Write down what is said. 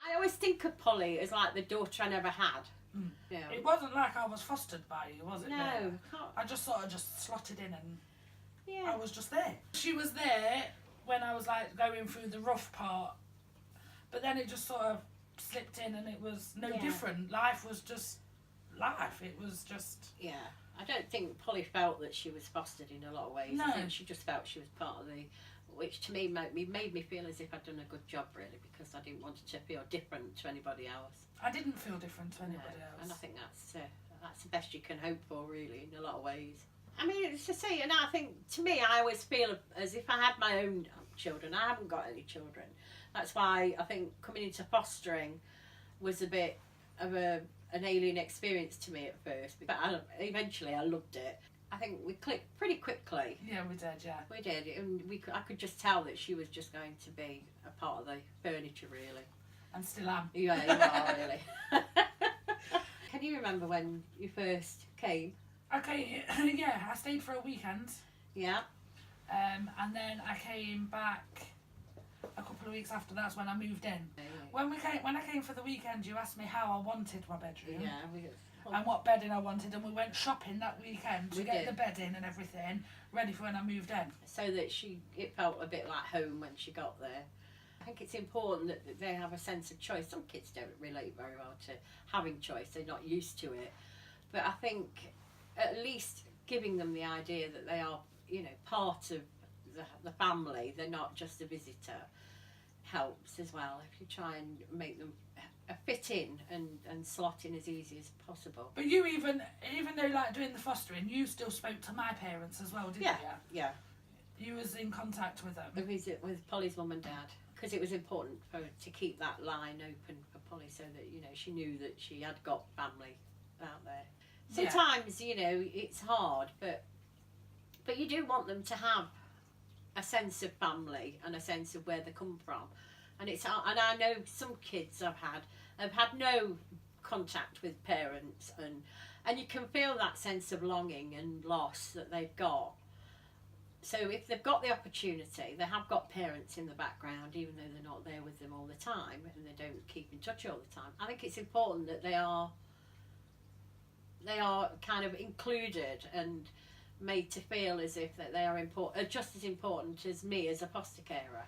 I always think of Polly as like the daughter I never had. Mm. Yeah. It wasn't like I was fostered by you, was it? No. Really? I just sort of just slotted in and Yeah. I was just there. She was there when I was like going through the rough part, but then it just sort of slipped in and it was no different. Life was just life. It was just... Yeah. I don't think Polly felt that she was fostered in a lot of ways. No. I think she just felt she was part of the... Which to me made me feel as if I'd done a good job, really, because I didn't want it to feel different to anybody else. I didn't feel different to anybody else. And I think that's the best you can hope for, really, in a lot of ways. I mean, it's to say, and I think, to me, I always feel as if I had my own children. I haven't got any children. That's why I think coming into fostering was a bit of an alien experience to me at first. But eventually I loved it. I think we clicked pretty quickly. Yeah, we did, yeah. We did, and I could just tell that she was just going to be a part of the furniture, really. And still am. Yeah, you are, really. Can you remember when you first came? Okay, yeah, I stayed for a weekend. Yeah. And then I came back a couple of weeks after. That's when I moved in. When I came for the weekend, you asked me how I wanted my bedroom. Yeah, and what bedding I wanted, and we went shopping that weekend to get did. the bedding and everything ready for when I moved in. So that it felt a bit like home when she got there. I think it's important that they have a sense of choice. Some kids don't relate very well to having choice, they're not used to it. But I think at least giving them the idea that they are, part of the family, they're not just a visitor, helps as well. If you try and make them fit in and slot in as easy as possible. But you even though like doing the fostering, you still spoke to my parents as well, didn't you? Yeah. You was in contact with them. With Polly's mum and dad, because it was important to keep that line open for Polly, so that she knew that she had got family out there. Sometimes it's hard, but you do want them to have a sense of family and a sense of where they come from. And I know some kids have had no contact with parents, and you can feel that sense of longing and loss that they've got. So if they've got the opportunity, they have got parents in the background, even though they're not there with them all the time and they don't keep in touch all the time. I think it's important that they are kind of included and made to feel as if that they are important, just as important as me as a foster carer.